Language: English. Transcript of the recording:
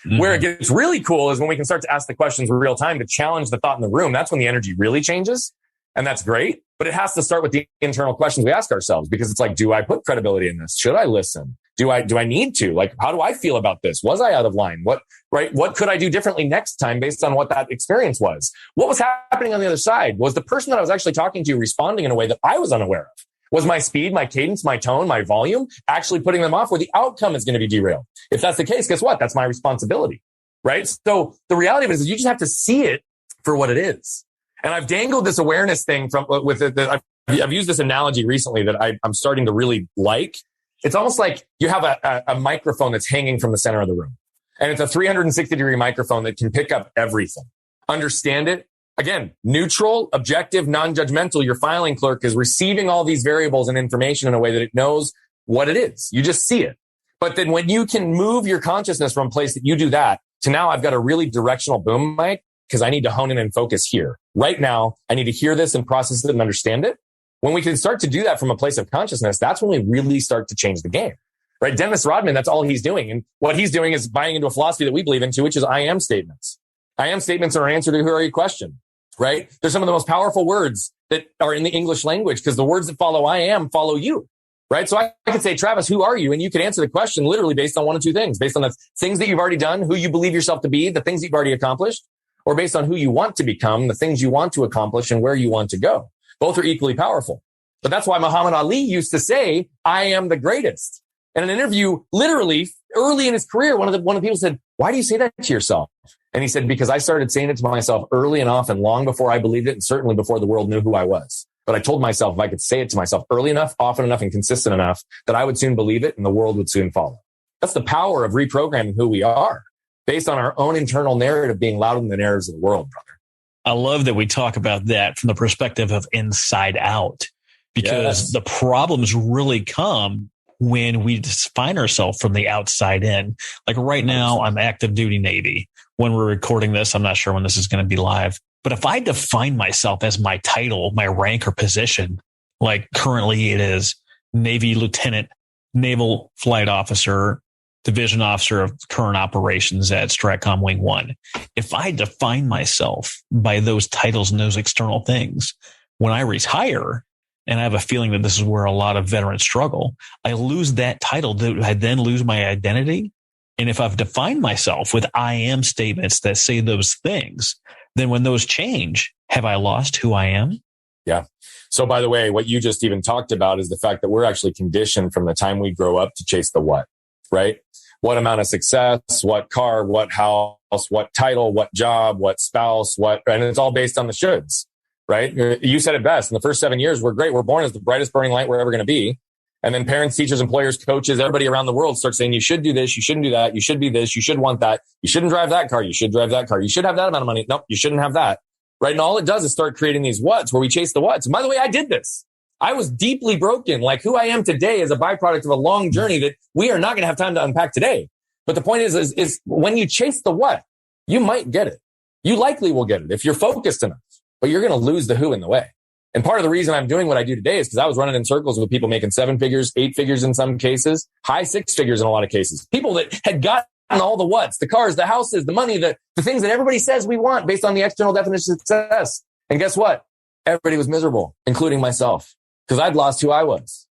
Mm-hmm. Where it gets really cool is when we can start to ask the questions in real time to challenge the thought in the room. That's when the energy really changes. And that's great. But it has to start with the internal questions we ask ourselves, because it's like, do I put credibility in this? Should I listen? Do I need to? Like, how do I feel about this? Was I out of line? What could I do differently next time based on what that experience was? What was happening on the other side? Was the person that I was actually talking to responding in a way that I was unaware of? Was my speed, my cadence, my tone, my volume actually putting them off where the outcome is going to be derailed? If that's the case, guess what? That's my responsibility, right? So the reality of it is you just have to see it for what it is. And I've dangled this awareness thing I've used this analogy recently that I'm starting to really like. It's almost like you have a microphone that's hanging from the center of the room. And it's a 360-degree microphone that can pick up everything. Understand it. Again, neutral, objective, non-judgmental. Your filing clerk is receiving all these variables and information in a way that it knows what it is. You just see it. But then when you can move your consciousness from a place that you do that to now I've got a really directional boom mic because I need to hone in and focus here. Right now, I need to hear this and process it and understand it. When we can start to do that from a place of consciousness, that's when we really start to change the game, right? Dennis Rodman, that's all he's doing. And what he's doing is buying into a philosophy that we believe into, which is I am statements. I am statements are an answer to who are you question, right? They're some of the most powerful words that are in the English language because the words that follow I am follow you, right? So I could say, Travis, who are you? And you could answer the question literally based on one of two things, based on the things that you've already done, who you believe yourself to be, the things that you've already accomplished, or based on who you want to become, the things you want to accomplish and where you want to go. Both are equally powerful. But that's why Muhammad Ali used to say, I am the greatest. In an interview, literally early in his career, one of the people said, why do you say that to yourself? And he said, because I started saying it to myself early and often, long before I believed it, and certainly before the world knew who I was. But I told myself if I could say it to myself early enough, often enough, and consistent enough, that I would soon believe it and the world would soon follow. That's the power of reprogramming who we are based on our own internal narrative being louder than the narratives of the world, brother. I love that we talk about that from the perspective of inside out, because the problems really come when we define ourselves from the outside in. Like right now, I'm active duty Navy. When we're recording this, I'm not sure when this is going to be live. But if I define myself as my title, my rank or position, like currently it is Navy Lieutenant, Naval Flight Officer, Division Officer of Current Operations at Stratcom Wing 1. If I define myself by those titles and those external things, when I retire, and I have a feeling that this is where a lot of veterans struggle, I lose that title. I then lose my identity. And if I've defined myself with I am statements that say those things, then when those change, have I lost who I am? Yeah. So by the way, what you just even talked about is the fact that we're actually conditioned from the time we grow up to chase the what, right? What amount of success, what car, what house, what title, what job, what spouse, and it's all based on the shoulds, right? You said it best. In the first 7 years, we're great. We're born as the brightest burning light we're ever going to be. And then parents, teachers, employers, coaches, everybody around the world start saying, you should do this. You shouldn't do that. You should be this. You should want that. You shouldn't drive that car. You should drive that car. You should have that amount of money. Nope. You shouldn't have that. Right. And all it does is start creating these whats where we chase the whats. And by the way, I did this. I was deeply broken. Like who I am today is a byproduct of a long journey that we are not going to have time to unpack today. But the point is when you chase the what, you might get it. You likely will get it if you're focused enough, but you're going to lose the who in the way. And part of the reason I'm doing what I do today is because I was running in circles with people making 7 figures, 8 figures in some cases, high 6 figures in a lot of cases. People that had gotten all the whats, the cars, the houses, the money, the things that everybody says we want based on the external definition of success. And guess what? Everybody was miserable, including myself, because I'd lost who I was.